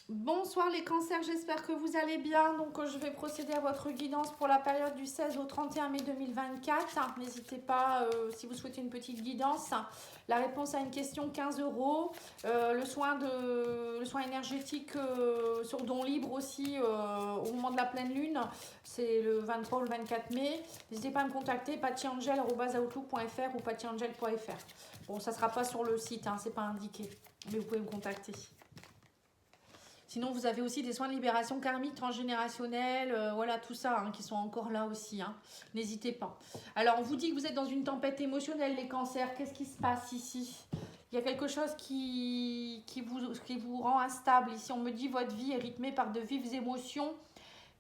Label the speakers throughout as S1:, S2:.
S1: Bonsoir les cancers, j'espère que vous allez bien. Donc je vais procéder à votre guidance pour la période du 16 au 31 mai 2024. N'hésitez pas si vous souhaitez une petite guidance. La réponse à une question 15 euros. Le soin énergétique sur don libre aussi au moment de la pleine lune. C'est le 23 ou le 24 mai. N'hésitez pas à me contacter pattyangel@outlook.fr ou pattyangel.fr. Bon, ça ne sera pas sur le site, hein, c'est pas indiqué. Mais vous pouvez me contacter. Sinon, vous avez aussi des soins de libération karmique, transgénérationnelle, voilà, tout ça, hein, qui sont encore là aussi. Hein. N'hésitez pas. Alors, on vous dit que vous êtes dans une tempête émotionnelle, les cancers. Qu'est-ce qui se passe ici? Il y a quelque chose qui vous rend instable. Ici, on me dit votre vie est rythmée par de vives émotions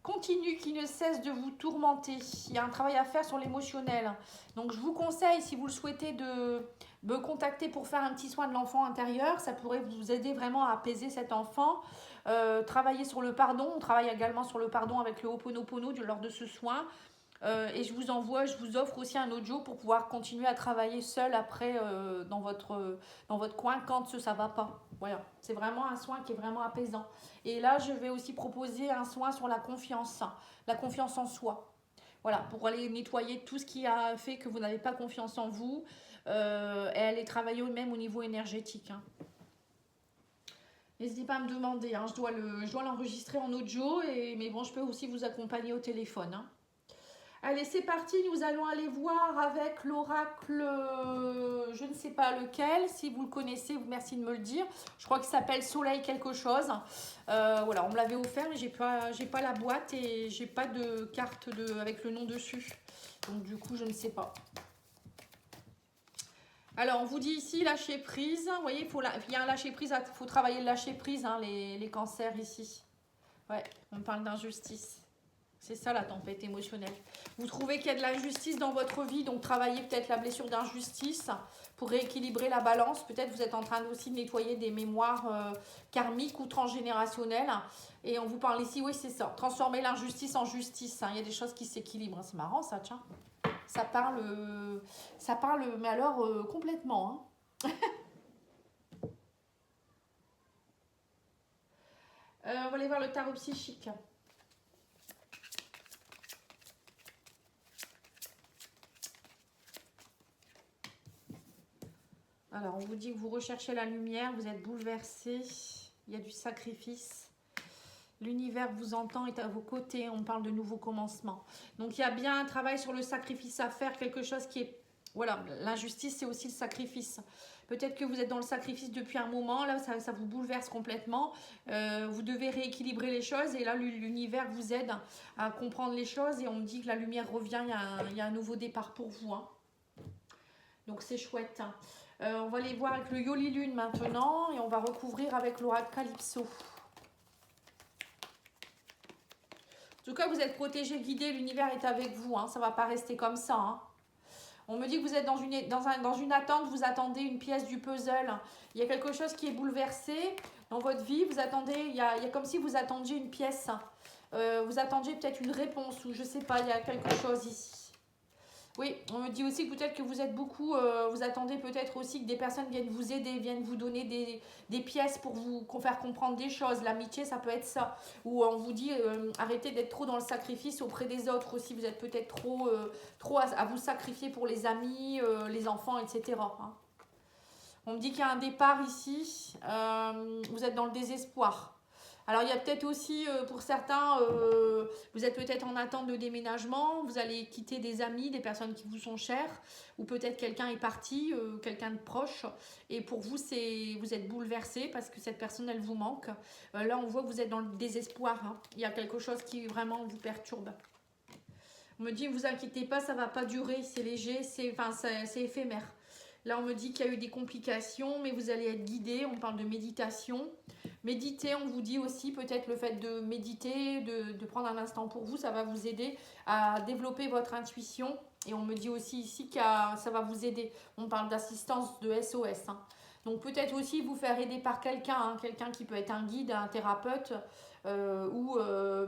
S1: continue qui ne cesse de vous tourmenter. Il y a un travail à faire sur l'émotionnel. Donc je vous conseille, si vous le souhaitez, de me contacter pour faire un petit soin de l'enfant intérieur. Ça pourrait vous aider vraiment à apaiser cet enfant. Travailler sur le pardon. On travaille également sur le pardon avec le Ho'oponopono lors de ce soin. Et je vous offre aussi un audio pour pouvoir continuer à travailler seul après dans votre coin quand ça ne va pas. Voilà, c'est vraiment un soin qui est vraiment apaisant. Et là, je vais aussi proposer un soin sur la confiance en soi. Voilà, pour aller nettoyer tout ce qui a fait que vous n'avez pas confiance en vous et aller travailler même au niveau énergétique. Hein. N'hésitez pas à me demander, hein, je dois l'enregistrer en audio, mais bon, je peux aussi vous accompagner au téléphone. Hein. Allez, c'est parti, nous allons aller voir avec l'oracle, je ne sais pas lequel, si vous le connaissez, merci de me le dire. Je crois qu'il s'appelle Soleil quelque chose. Voilà, on me l'avait offert, mais j'ai pas la boîte et j'ai pas de carte avec le nom dessus. Donc du coup, je ne sais pas. Alors, on vous dit ici lâcher prise. Vous voyez, il y a un lâcher prise, il faut travailler le lâcher prise, hein, les cancers ici. Ouais, on parle d'injustice. C'est ça la tempête émotionnelle. Vous trouvez qu'il y a de l'injustice dans votre vie, donc travaillez peut-être la blessure d'injustice pour rééquilibrer la balance. Peut-être vous êtes en train aussi de nettoyer des mémoires karmiques ou transgénérationnelles. Et on vous parle ici, oui c'est ça, transformer l'injustice en justice. Hein. Il y a des choses qui s'équilibrent. C'est marrant ça, tiens. Ça parle, mais alors complètement. Hein. On va aller voir le tarot psychique. Alors, on vous dit que vous recherchez la lumière, vous êtes bouleversé, il y a du sacrifice. L'univers vous entend, est à vos côtés, on parle de nouveaux commencements. Donc, il y a bien un travail sur le sacrifice à faire, quelque chose qui est... Voilà, l'injustice, c'est aussi le sacrifice. Peut-être que vous êtes dans le sacrifice depuis un moment, là, ça vous bouleverse complètement. Vous devez rééquilibrer les choses et là, l'univers vous aide à comprendre les choses et on me dit que la lumière revient, il y a un nouveau départ pour vous. Hein. Donc, c'est chouette. Hein. On va aller voir avec le Yoli Lune maintenant et on va recouvrir avec l'oracle Calypso. En tout cas, vous êtes protégé, guidé, l'univers est avec vous. Hein, ça ne va pas rester comme ça. Hein. On me dit que vous êtes dans une attente, vous attendez une pièce du puzzle. Il y a quelque chose qui est bouleversé dans votre vie. Vous attendez, il y a comme si vous attendiez une pièce. Vous attendiez peut-être une réponse ou je ne sais pas, il y a quelque chose ici. Oui, on me dit aussi que peut-être que vous êtes beaucoup, vous attendez peut-être aussi que des personnes viennent vous aider, viennent vous donner des pièces pour vous faire comprendre des choses. L'amitié, ça peut être ça. Ou on vous dit arrêtez d'être trop dans le sacrifice auprès des autres aussi. Vous êtes peut-être trop à vous sacrifier pour les amis, les enfants, etc. Hein. On me dit qu'il y a un départ ici. Vous êtes dans le désespoir. Alors, il y a peut-être aussi, pour certains, vous êtes peut-être en attente de déménagement, vous allez quitter des amis, des personnes qui vous sont chères, ou peut-être quelqu'un est parti, quelqu'un de proche, et pour vous, vous êtes bouleversé parce que cette personne, elle vous manque. Là, on voit que vous êtes dans le désespoir. Hein. Il y a quelque chose qui vraiment vous perturbe. On me dit, ne vous inquiétez pas, ça ne va pas durer, c'est léger, c'est éphémère. Là, on me dit qu'il y a eu des complications, mais vous allez être guidé. On parle de méditation. Méditer, on vous dit aussi peut-être le fait de méditer, de prendre un instant pour vous, ça va vous aider à développer votre intuition. Et on me dit aussi ici que ça va vous aider. On parle d'assistance de SOS. Hein. Donc peut-être aussi vous faire aider par quelqu'un, hein, quelqu'un qui peut être un guide, un thérapeute, ou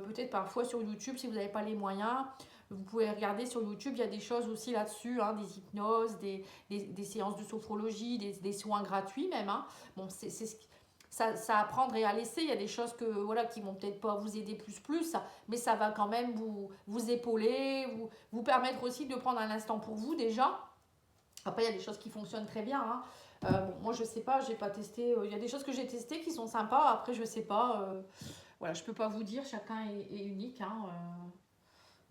S1: peut-être parfois sur YouTube si vous n'avez pas les moyens. Vous pouvez regarder sur YouTube, il y a des choses aussi là-dessus, hein, des hypnoses, des séances de sophrologie, des soins gratuits même. Hein. Bon, ça à prendre et à laisser. Il y a des choses que, voilà, qui vont peut-être pas vous aider plus, mais ça va quand même vous épauler, vous permettre aussi de prendre un instant pour vous déjà. Après, il y a des choses qui fonctionnent très bien, hein. Bon, moi, je sais pas, j'ai pas testé. Il y a des choses que j'ai testées qui sont sympas. Après, je sais pas. Voilà, je peux pas vous dire. Chacun est unique, hein.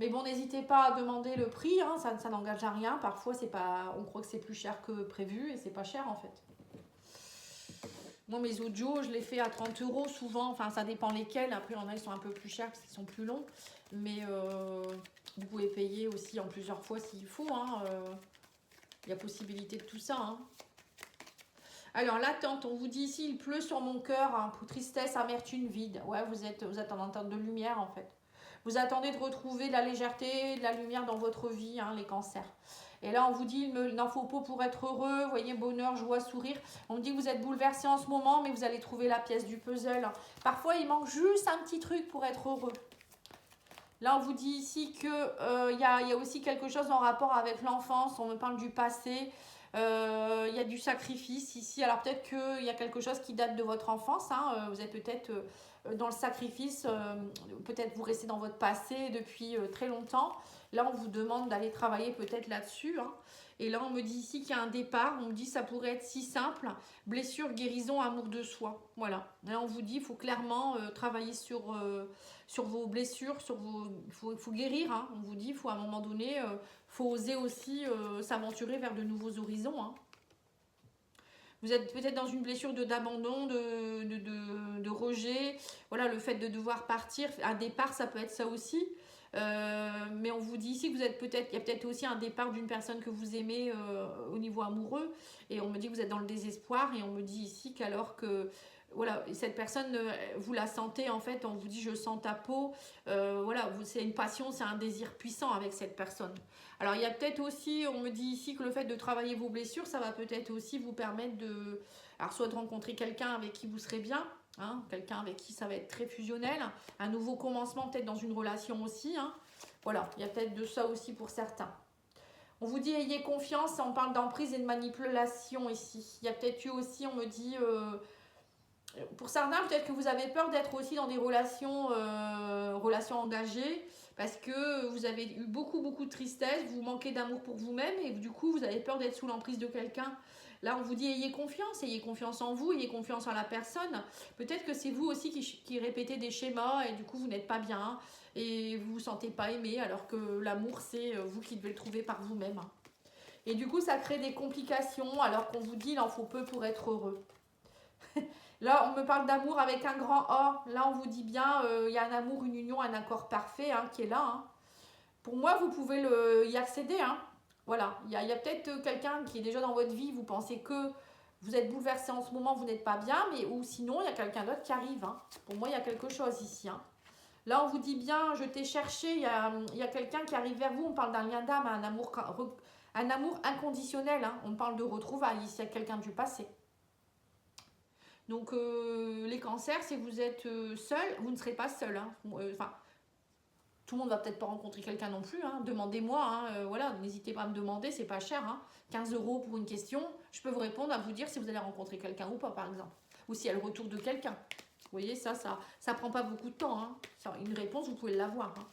S1: Mais bon, n'hésitez pas à demander le prix, hein, ça n'engage à rien. Parfois, c'est pas, on croit que c'est plus cher que prévu et c'est pas cher en fait. Moi, mes audios, je les fais à 30 euros souvent. Enfin, ça dépend lesquels. Après, il y en a, ils sont un peu plus chers parce qu'ils sont plus longs. Mais vous pouvez payer aussi en plusieurs fois s'il faut, hein. Il y a possibilité de tout ça, hein. Alors, l'attente, on vous dit ici, il pleut sur mon cœur, hein, pour tristesse, amertume, vide. Ouais, vous êtes en attente de lumière, en fait. Vous attendez de retrouver de la légèreté, de la lumière dans votre vie, hein, les cancers. Et là, on vous dit, il n'en faut pas pour être heureux. Vous voyez, bonheur, joie, sourire. On me dit que vous êtes bouleversé en ce moment, mais vous allez trouver la pièce du puzzle. Parfois, il manque juste un petit truc pour être heureux. Là, on vous dit ici qu'il y a aussi quelque chose en rapport avec l'enfance. On me parle du passé. Il y a du sacrifice ici. Alors, peut-être qu'il y a quelque chose qui date de votre enfance, hein. Vous êtes peut-être dans le sacrifice. Peut-être vous restez dans votre passé depuis très longtemps. Là, on vous demande d'aller travailler peut-être là-dessus, hein. Et là, on me dit ici qu'il y a un départ. On me dit que ça pourrait être si simple. Blessure, guérison, amour de soi. Voilà. Là, on vous dit qu'il faut clairement travailler sur vos blessures. Faut guérir, hein. On vous dit, il faut à un moment donné, faut oser aussi s'aventurer vers de nouveaux horizons, hein. Vous êtes peut-être dans une blessure d'abandon, de rejet. Voilà, le fait de devoir partir. Un départ, ça peut être ça aussi. Mais on vous dit ici que vous êtes il y a peut-être aussi un départ d'une personne que vous aimez au niveau amoureux. Et on me dit que vous êtes dans le désespoir. Et on me dit ici qu'alors que voilà, cette personne, vous la sentez en fait, on vous dit je sens ta peau. Voilà, c'est une passion, c'est un désir puissant avec cette personne. Alors il y a peut-être aussi, on me dit ici que le fait de travailler vos blessures, ça va peut-être aussi vous permettre alors soit de rencontrer quelqu'un avec qui vous serez bien, hein, quelqu'un avec qui ça va être très fusionnel, un nouveau commencement peut-être dans une relation aussi, hein. Voilà, il y a peut-être de ça aussi pour certains. On vous dit ayez confiance, on parle d'emprise et de manipulation ici. Il y a peut-être eu aussi, on me dit, pour certains, peut-être que vous avez peur d'être aussi dans des relations engagées parce que vous avez eu beaucoup de tristesse, vous manquez d'amour pour vous-même et du coup, vous avez peur d'être sous l'emprise de quelqu'un. Là, on vous dit ayez confiance en vous, ayez confiance en la personne. Peut-être que c'est vous aussi qui répétez des schémas et du coup, vous n'êtes pas bien et vous vous sentez pas aimé alors que l'amour, c'est vous qui devez le trouver par vous-même. Et du coup, ça crée des complications alors qu'on vous dit il en faut peu pour être heureux. Là, on me parle d'amour avec un grand A. Là, on vous dit bien, il y a un amour, une union, un accord parfait, hein, qui est là, hein. Pour moi, vous pouvez y accéder, hein. Voilà, il y a peut-être quelqu'un qui est déjà dans votre vie, vous pensez que vous êtes bouleversé en ce moment, vous n'êtes pas bien, mais ou sinon, il y a quelqu'un d'autre qui arrive, hein. Pour moi, il y a quelque chose ici, hein. Là, on vous dit bien, je t'ai cherché, il y a quelqu'un qui arrive vers vous, on parle d'un lien d'âme, un amour inconditionnel, hein. On parle de retrouvailles, ici, il y a quelqu'un du passé. Donc, les cancers, si vous êtes seul, vous ne serez pas seul, hein. Enfin, tout le monde va peut-être pas rencontrer quelqu'un non plus, hein. Demandez-moi, hein, voilà, n'hésitez pas à me demander, c'est pas cher, hein. 15 € pour une question, je peux vous répondre à vous dire si vous allez rencontrer quelqu'un ou pas, par exemple. Ou s'il y a le retour de quelqu'un. Vous voyez, ça prend pas beaucoup de temps, hein. Une réponse, vous pouvez l'avoir, hein.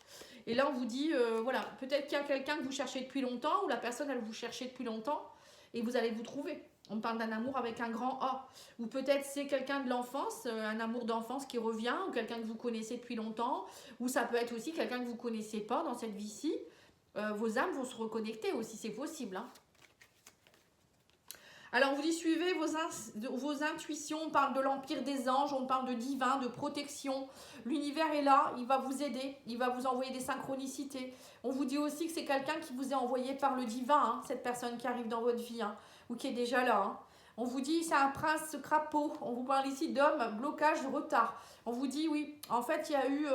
S1: Et là, on vous dit, voilà, peut-être qu'il y a quelqu'un que vous cherchez depuis longtemps, ou la personne, elle vous cherchez depuis longtemps, et vous allez vous trouver. On parle d'un amour avec un grand A. Ou peut-être c'est quelqu'un de l'enfance, un amour d'enfance qui revient, ou quelqu'un que vous connaissez depuis longtemps. Ou ça peut être aussi quelqu'un que vous ne connaissez pas dans cette vie-ci. Vos âmes vont se reconnecter aussi, c'est possible, hein. Alors, vous y suivez vos intuitions. On parle de l'empire des anges, on parle de divin, de protection. L'univers est là, il va vous aider, il va vous envoyer des synchronicités. On vous dit aussi que c'est quelqu'un qui vous est envoyé par le divin, hein, cette personne qui arrive dans votre vie, hein, ou qui est déjà là, hein. On vous dit c'est un prince crapaud. On vous parle ici d'homme, blocage, retard. On vous dit oui, en fait il y a eu,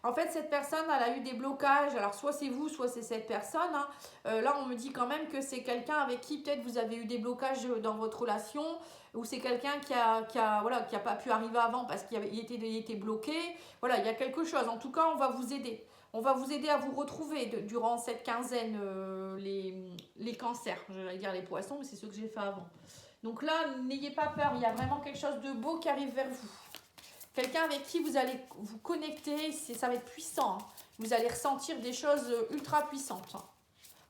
S1: en fait cette personne elle a eu des blocages. Alors soit c'est vous, soit c'est cette personne, hein. Là on me dit quand même que c'est quelqu'un avec qui peut-être vous avez eu des blocages dans votre relation, ou c'est quelqu'un qui a pas pu arriver avant parce qu'il était bloqué. Voilà, il y a quelque chose. En tout cas on va vous aider. On va vous aider à vous retrouver durant cette quinzaine, les cancers. J'allais dire les poissons, mais c'est ce que j'ai fait avant. Donc là, n'ayez pas peur, il y a vraiment quelque chose de beau qui arrive vers vous. Quelqu'un avec qui vous allez vous connecter, ça va être puissant. Hein. Vous allez ressentir des choses ultra puissantes.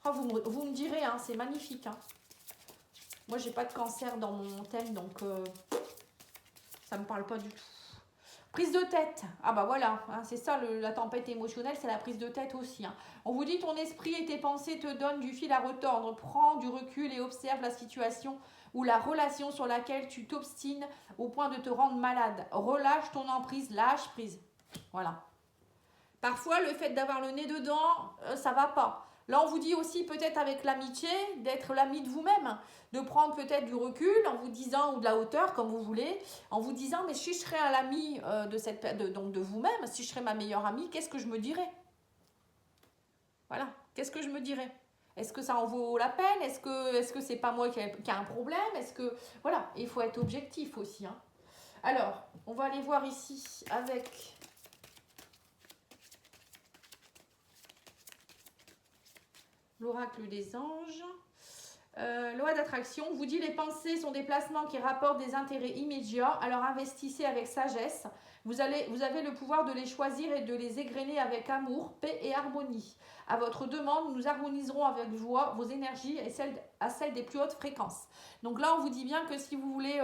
S1: Oh, vous me direz, hein, c'est magnifique. Hein. Moi, j'ai pas de cancer dans mon thème, donc ça ne me parle pas du tout. Prise de tête. Ah bah voilà, hein, c'est ça la tempête émotionnelle, c'est la prise de tête aussi. Hein. On vous dit ton esprit et tes pensées te donnent du fil à retordre. Prends du recul et observe la situation ou la relation sur laquelle tu t'obstines au point de te rendre malade. Relâche ton emprise, lâche prise. Voilà. Parfois, le fait d'avoir le nez dedans, ça va pas. Là, on vous dit aussi peut-être avec l'amitié, d'être l'ami de vous-même, de prendre peut-être du recul en vous disant, ou de la hauteur, comme vous voulez, en vous disant, mais si je serais un ami donc de vous-même, si je serais ma meilleure amie, qu'est-ce que je me dirais? Voilà, qu'est-ce que je me dirais? Est-ce que ça en vaut la peine? Est-ce que c'est pas moi qui a un problème? Est-ce que... Voilà, il faut être objectif aussi. Hein. Alors, on va aller voir ici avec... l'oracle des anges. Loi d'attraction, vous dit les pensées sont des placements qui rapportent des intérêts immédiats, alors investissez avec sagesse. Vous avez le pouvoir de les choisir et de les égrener avec amour, paix et harmonie. À votre demande, nous harmoniserons avec joie vos énergies et celles des plus hautes fréquences. Donc là, on vous dit bien que si vous voulez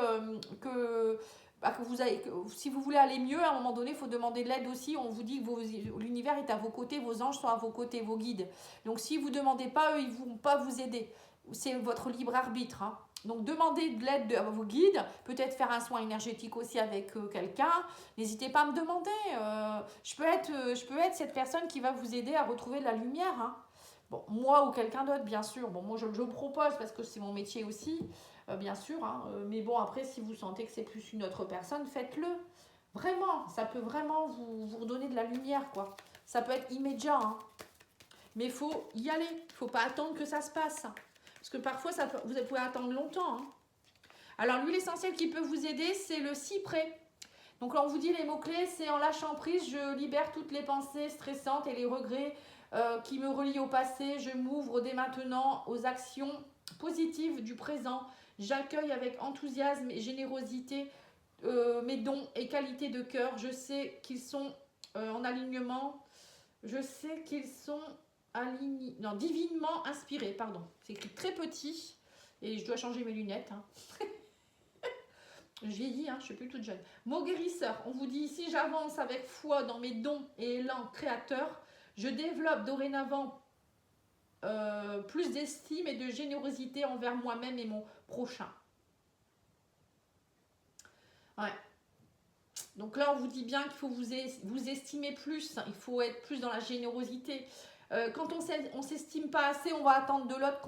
S1: si vous voulez aller mieux, à un moment donné, il faut demander de l'aide aussi. On vous dit que l'univers est à vos côtés, vos anges sont à vos côtés, vos guides. Donc si vous ne demandez pas, eux, ils ne vont pas vous aider. C'est votre libre arbitre. Hein. Donc demandez de l'aide à vos guides, peut-être faire un soin énergétique aussi avec quelqu'un. N'hésitez pas à me demander. Je peux être cette personne qui va vous aider à retrouver de la lumière. Hein. Bon, moi ou quelqu'un d'autre, bien sûr. Bon, moi, je le propose parce que c'est mon métier aussi, bien sûr. Hein. Mais bon, après, si vous sentez que c'est plus une autre personne, faites-le. Vraiment, ça peut vraiment vous redonner de la lumière, quoi. Ça peut être immédiat, hein. Mais il faut y aller. Il ne faut pas attendre que ça se passe. Parce que parfois, vous pouvez attendre longtemps. Hein. Alors, l'huile essentielle qui peut vous aider, c'est le cyprès. Donc là, on vous dit les mots-clés, c'est en lâchant prise, je libère toutes les pensées stressantes et les regrets qui me relient au passé. Je m'ouvre dès maintenant aux actions positives du présent. J'accueille avec enthousiasme et générosité mes dons et qualités de cœur. Je sais qu'ils sont en alignement. Je sais qu'ils sont divinement inspirés. Pardon, c'est écrit très petit et je dois changer mes lunettes. Hein. Je vieillis, hein, je ne suis plus toute jeune. Mot guérisseur, on vous dit ici, j'avance avec foi dans mes dons et élan créateur. Je développe dorénavant plus d'estime et de générosité envers moi-même et mon prochain. Ouais. Donc là, on vous dit bien qu'il faut vous estimer plus. Il faut être plus dans la générosité. Quand on s'estime pas assez, on va attendre de l'autre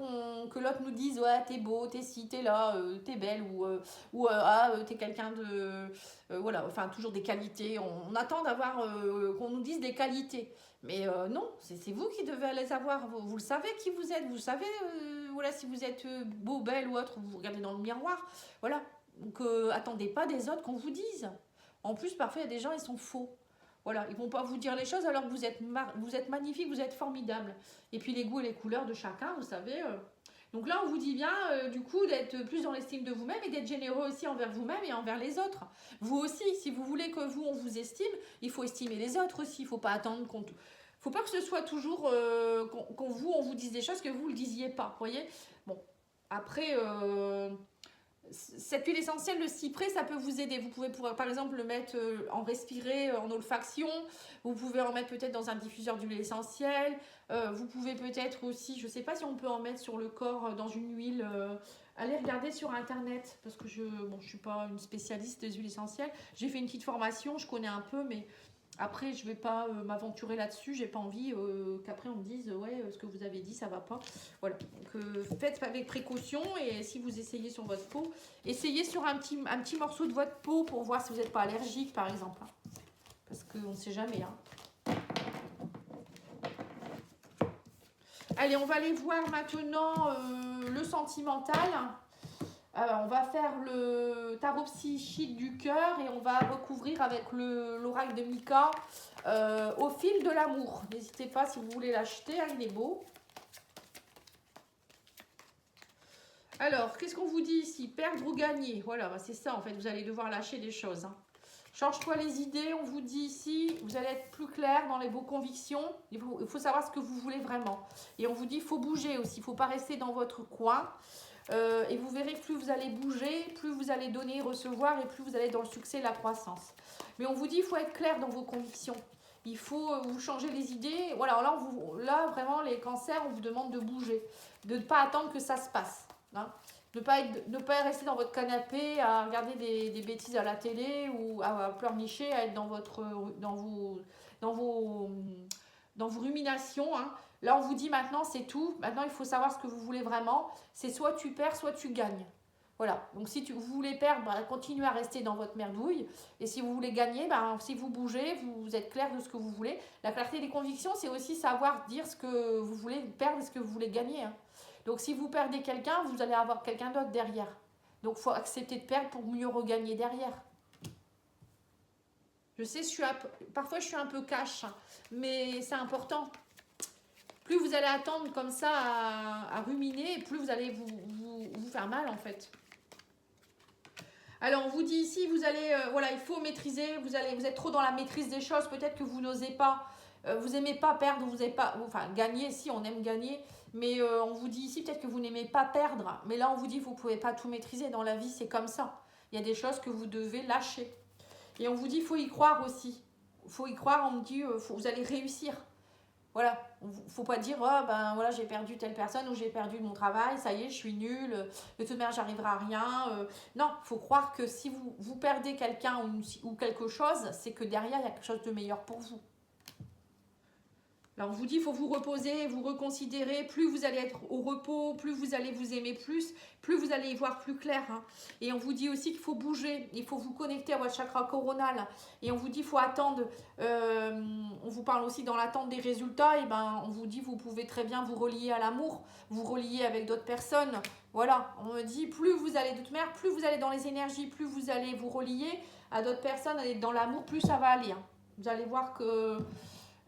S1: que l'autre nous dise ouais t'es beau, t'es ci, t'es là, t'es belle ou t'es quelqu'un de voilà, enfin toujours des qualités. On attend d'avoir qu'on nous dise des qualités, mais non, c'est vous qui devez les avoir. Vous le savez qui vous êtes, vous savez voilà si vous êtes beau, belle ou autre, vous regardez dans le miroir, voilà. Donc attendez pas des autres qu'on vous dise. En plus parfois il y a des gens ils sont faux. Voilà, ils ne vont pas vous dire les choses alors que vous êtes magnifique, vous êtes formidable. Et puis les goûts et les couleurs de chacun, vous savez. Donc là, on vous dit bien, du coup, d'être plus dans l'estime de vous-même et d'être généreux aussi envers vous-même et envers les autres. Vous aussi, si vous voulez que on vous estime, il faut estimer les autres aussi. Il ne faut pas attendre qu'on... faut pas que ce soit toujours on vous dise des choses que vous ne le disiez pas, vous voyez. Bon, après... cette huile essentielle, le cyprès, ça peut vous aider. Vous pouvez par exemple le mettre en respirer, en olfaction. Vous pouvez en mettre peut-être dans un diffuseur d'huile essentielle. Vous pouvez peut-être aussi, je ne sais pas si on peut en mettre sur le corps dans une huile. Allez regarder sur internet parce que je ne suis pas une spécialiste des huiles essentielles. J'ai fait une petite formation, je connais un peu, mais après je ne vais pas m'aventurer là-dessus. J'ai pas envie qu'après on me dise ouais ce que vous avez dit ça va pas. Voilà, donc faites avec précaution et si vous essayez sur votre peau, essayez sur un petit morceau de votre peau pour voir si vous n'êtes pas allergique par exemple. Hein. Parce qu'on ne sait jamais. Hein. Allez, on va aller voir maintenant le sentimental. Alors, on va faire le tarot psychique du cœur et on va recouvrir avec l'oracle de Mika au fil de l'amour. N'hésitez pas si vous voulez l'acheter, hein, il est beau. Alors, qu'est-ce qu'on vous dit ici? Perdre ou gagner? Voilà, bah c'est ça en fait, vous allez devoir lâcher des choses. Hein. Change-toi les idées, on vous dit ici, vous allez être plus clair dans vos convictions. Il faut savoir ce que vous voulez vraiment. Et on vous dit, il faut bouger aussi, il ne faut pas rester dans votre coin. Et vous verrez, plus vous allez bouger, plus vous allez donner et recevoir, et plus vous allez dans le succès et la croissance. Mais on vous dit, il faut être clair dans vos convictions. Il faut vous changer les idées. Voilà, là vraiment, les cancers, on vous demande de bouger, de ne pas attendre que ça se passe. Hein. Ne pas rester dans votre canapé à regarder des bêtises à la télé ou à pleurnicher, à être dans vos ruminations. Hein. Là, on vous dit maintenant, c'est tout. Maintenant, il faut savoir ce que vous voulez vraiment. C'est soit tu perds, soit tu gagnes. Voilà. Donc, si vous voulez perdre, bah, continuez à rester dans votre merdouille. Et si vous voulez gagner, bah, si vous bougez, vous êtes clair de ce que vous voulez. La clarté des convictions, c'est aussi savoir dire ce que vous voulez perdre et ce que vous voulez gagner. Hein. Donc, si vous perdez quelqu'un, vous allez avoir quelqu'un d'autre derrière. Donc, il faut accepter de perdre pour mieux regagner derrière. Je sais, parfois je suis un peu cash, hein, mais c'est important. Plus vous allez attendre comme ça à ruminer, plus vous allez vous faire mal en fait. Alors on vous dit ici, vous allez, voilà, il faut maîtriser, vous êtes trop dans la maîtrise des choses, peut-être que vous n'osez pas, vous n'aimez pas perdre, vous n'aimez pas, enfin gagner, si on aime gagner, mais on vous dit ici peut-être que vous n'aimez pas perdre, mais là on vous dit vous ne pouvez pas tout maîtriser, dans la vie c'est comme ça. Il y a des choses que vous devez lâcher. Et on vous dit il faut y croire aussi. Il faut y croire, on me dit vous allez réussir. Voilà, il ne faut pas dire, oh, ben voilà, j'ai perdu telle personne ou j'ai perdu mon travail, ça y est, je suis nulle, de toute manière, j'arriverai à rien. Non, il faut croire que si vous perdez quelqu'un ou quelque chose, c'est que derrière, il y a quelque chose de meilleur pour vous. Alors, on vous dit, il faut vous reposer, vous reconsidérer. Plus vous allez être au repos, plus vous allez vous aimer plus vous allez y voir plus clair. Hein. Et on vous dit aussi qu'il faut bouger, il faut vous connecter à votre chakra coronal. Et on vous dit, il faut attendre. On vous parle aussi dans l'attente des résultats. Et ben, on vous dit, vous pouvez très bien vous relier à l'amour, vous relier avec d'autres personnes. Voilà, on me dit, plus vous allez de toute manière, plus vous allez dans les énergies, plus vous allez vous relier à d'autres personnes, aller dans l'amour, plus ça va aller. Hein. Vous allez voir que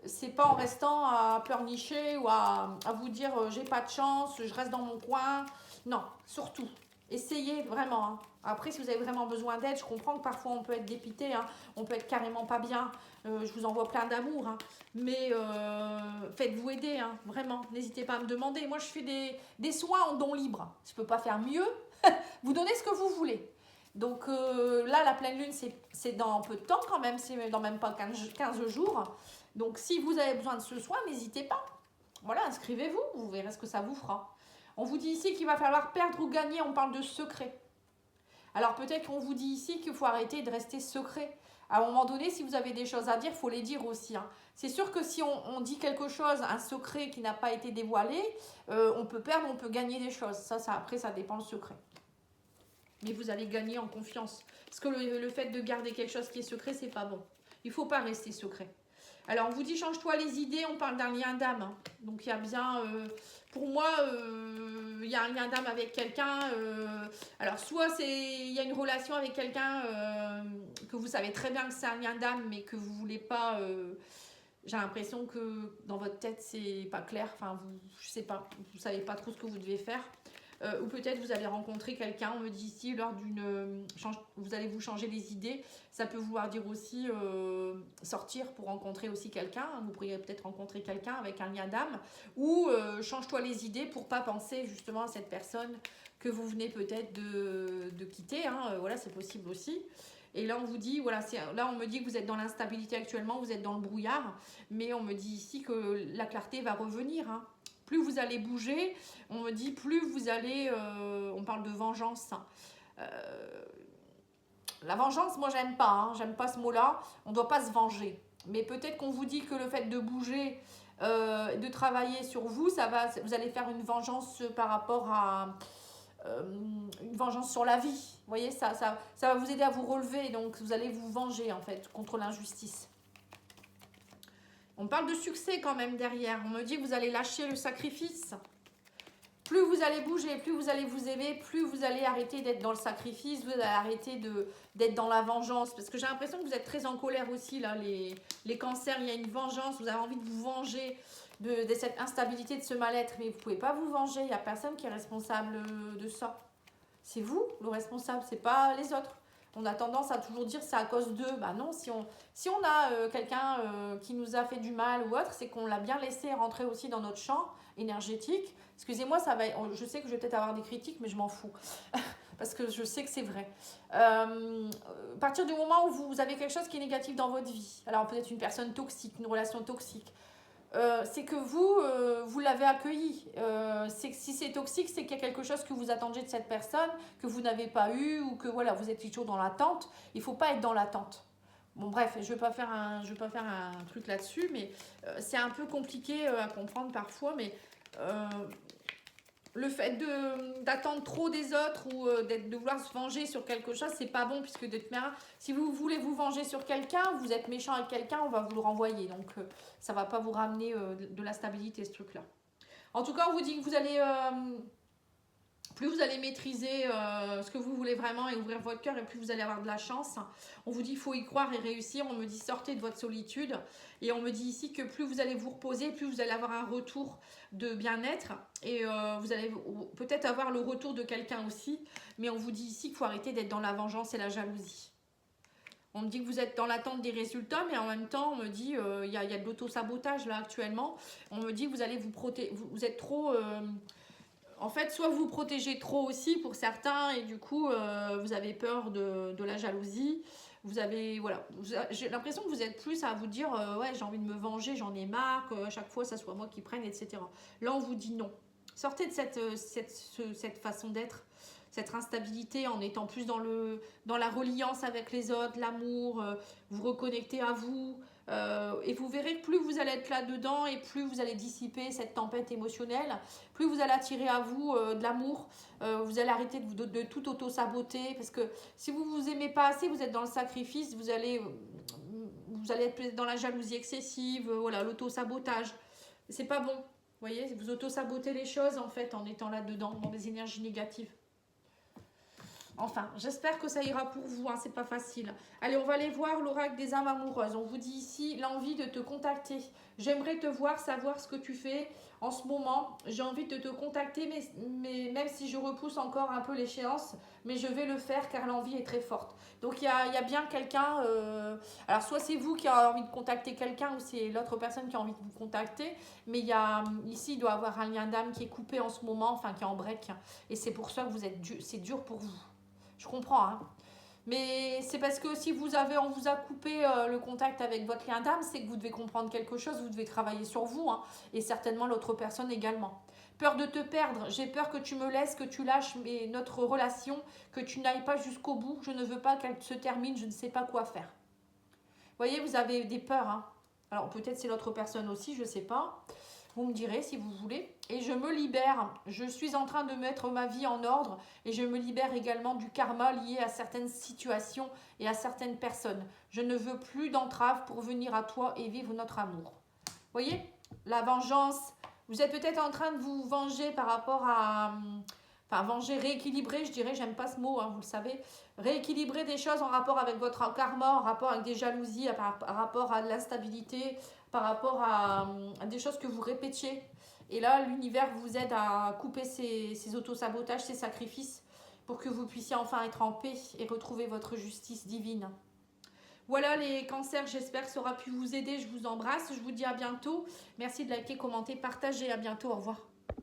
S1: c'est pas en restant à pleurnicher ou à vous dire j'ai pas de chance, je reste dans mon coin. Non, surtout, essayez vraiment. Hein. Après, si vous avez vraiment besoin d'aide, je comprends que parfois on peut être dépité, hein. On peut être carrément pas bien. Je vous envoie plein d'amour, hein. Mais faites-vous aider, hein. Vraiment. N'hésitez pas à me demander. Moi, je fais des soins en don libre. Je peux pas faire mieux. Vous donnez ce que vous voulez. Donc là, la pleine lune, c'est dans peu de temps quand même, c'est dans même pas 15 jours. Donc, si vous avez besoin de ce soin, n'hésitez pas. Voilà, inscrivez-vous, vous verrez ce que ça vous fera. On vous dit ici qu'il va falloir perdre ou gagner, on parle de secret. Alors, peut-être qu'on vous dit ici qu'il faut arrêter de rester secret. À un moment donné, si vous avez des choses à dire, il faut les dire aussi. Hein. C'est sûr que si on dit quelque chose, un secret qui n'a pas été dévoilé, on peut perdre, on peut gagner des choses. Après, ça dépend le secret. Mais vous allez gagner en confiance. Parce que le fait de garder quelque chose qui est secret, c'est pas bon. Il ne faut pas rester secret. Alors, on vous dit, change-toi les idées, on parle d'un lien d'âme. Hein. Donc, il y a bien, pour moi, il y a un lien d'âme avec quelqu'un. Alors, soit il y a une relation avec quelqu'un que vous savez très bien que c'est un lien d'âme, mais que vous ne voulez pas... j'ai l'impression que dans votre tête, c'est pas clair. Enfin, je sais pas, vous savez pas trop ce que vous devez faire. Ou peut-être vous allez rencontrer quelqu'un, on me dit ici, lors vous allez vous changer les idées. Ça peut vouloir dire aussi sortir pour rencontrer aussi quelqu'un. Vous pourriez peut-être rencontrer quelqu'un avec un lien d'âme. Ou change-toi les idées pour pas penser justement à cette personne que vous venez peut-être de quitter. Hein. Voilà, c'est possible aussi. Et là, on vous dit, voilà, là, on me dit que vous êtes dans l'instabilité actuellement, vous êtes dans le brouillard. Mais on me dit ici que la clarté va revenir, hein. Plus vous allez bouger, on me dit, plus vous allez... on parle de vengeance. La vengeance, moi, j'aime pas. Hein, j'aime pas ce mot-là. On ne doit pas se venger. Mais peut-être qu'on vous dit que le fait de bouger, de travailler sur vous, vous allez faire une vengeance par rapport à... une vengeance sur la vie. Vous voyez, ça va vous aider à vous relever. Donc, vous allez vous venger, en fait, contre l'injustice. On parle de succès quand même derrière. On me dit que vous allez lâcher le sacrifice. Plus vous allez bouger, plus vous allez vous aimer, plus vous allez arrêter d'être dans le sacrifice, vous allez arrêter d'être dans la vengeance. Parce que j'ai l'impression que vous êtes très en colère aussi, là, les cancers. Il y a une vengeance, vous avez envie de vous venger de cette instabilité, de ce mal-être. Mais vous ne pouvez pas vous venger, il n'y a personne qui est responsable de ça. C'est vous le responsable, c'est pas les autres. On a tendance à toujours dire c'est à cause d'eux. Bah non, si on a quelqu'un qui nous a fait du mal ou autre, c'est qu'on l'a bien laissé rentrer aussi dans notre champ énergétique. Excusez-moi, je sais que je vais peut-être avoir des critiques, mais je m'en fous. Parce que je sais que c'est vrai. À partir du moment où vous avez quelque chose qui est négatif dans votre vie, alors peut-être une personne toxique, une relation toxique, c'est que vous l'avez accueilli. Si c'est toxique, c'est qu'il y a quelque chose que vous attendiez de cette personne, que vous n'avez pas eu, ou que voilà, vous êtes toujours dans l'attente. Il ne faut pas être dans l'attente. Bon bref, je ne vais pas faire un truc là-dessus, mais c'est un peu compliqué à comprendre parfois, mais le fait d'attendre trop des autres ou de vouloir se venger sur quelque chose, c'est pas bon, puisque de toute manière, si vous voulez vous venger sur quelqu'un, vous êtes méchant avec quelqu'un, on va vous le renvoyer. Donc ça va pas vous ramener de la stabilité, ce truc-là. En tout cas, on vous dit que vous allez... plus vous allez maîtriser ce que vous voulez vraiment et ouvrir votre cœur, et plus vous allez avoir de la chance. On vous dit qu'il faut y croire et réussir. On me dit sortez de votre solitude. Et on me dit ici que plus vous allez vous reposer, plus vous allez avoir un retour de bien-être. Et vous allez peut-être avoir le retour de quelqu'un aussi. Mais on vous dit ici qu'il faut arrêter d'être dans la vengeance et la jalousie. On me dit que vous êtes dans l'attente des résultats, mais en même temps, on me dit il y a de l'auto-sabotage là actuellement. On me dit que vous allez vous protéger. Vous êtes trop... en fait, soit vous protégez trop aussi pour certains et du coup, vous avez peur de la jalousie. Vous avez, voilà, j'ai l'impression que vous êtes plus à vous dire, ouais, j'ai envie de me venger, j'en ai marre, qu'à chaque fois, ça soit moi qui prenne, etc. Là, on vous dit non. Sortez de cette façon d'être, cette instabilité en étant plus dans la reliance avec les autres, l'amour, vous reconnecter à vous. Et vous verrez que plus vous allez être là-dedans et plus vous allez dissiper cette tempête émotionnelle, plus vous allez attirer à vous de l'amour, vous allez arrêter de tout auto-saboter, parce que si vous vous aimez pas assez, vous êtes dans le sacrifice, vous allez être dans la jalousie excessive, voilà, l'auto-sabotage. C'est pas bon, vous voyez, vous auto-sabotez les choses en fait en étant là-dedans, dans des énergies négatives. Enfin, j'espère que ça ira pour vous, hein, c'est pas facile. Allez, on va aller voir l'oracle des âmes amoureuses. On vous dit ici l'envie de te contacter. J'aimerais te voir, savoir ce que tu fais en ce moment. J'ai envie de te contacter, mais même si je repousse encore un peu l'échéance, mais je vais le faire car l'envie est très forte. Donc il y a bien quelqu'un, alors soit c'est vous qui avez envie de contacter quelqu'un ou c'est l'autre personne qui a envie de vous contacter, mais ici il doit y avoir un lien d'âme qui est coupé en ce moment, enfin qui est en break, et c'est pour ça que c'est dur pour vous. Je comprends, hein. Mais c'est parce que si on vous a coupé le contact avec votre lien d'âme, c'est que vous devez comprendre quelque chose, vous devez travailler sur vous, hein, et certainement l'autre personne également. Peur de te perdre, j'ai peur que tu me laisses, que tu lâches notre relation, que tu n'ailles pas jusqu'au bout, je ne veux pas qu'elle se termine, je ne sais pas quoi faire. Vous voyez, vous avez des peurs, hein. Alors peut-être c'est l'autre personne aussi, je ne sais pas. Vous me direz si vous voulez. Et je me libère. Je suis en train de mettre ma vie en ordre. Et je me libère également du karma lié à certaines situations et à certaines personnes. Je ne veux plus d'entrave pour venir à toi et vivre notre amour. Vous voyez, la vengeance. Vous êtes peut-être en train de vous venger par rapport à... Enfin, venger, rééquilibrer, je dirais, j'aime pas ce mot, hein, vous le savez. Rééquilibrer des choses en rapport avec votre karma, en rapport avec des jalousies, par rapport à de l'instabilité, par rapport à des choses que vous répétiez. Et là, l'univers vous aide à couper ces autosabotages, ces sacrifices, pour que vous puissiez enfin être en paix et retrouver votre justice divine. Voilà les cancers, j'espère que ça aura pu vous aider. Je vous embrasse, je vous dis à bientôt. Merci de liker, commenter, partager. À bientôt, au revoir.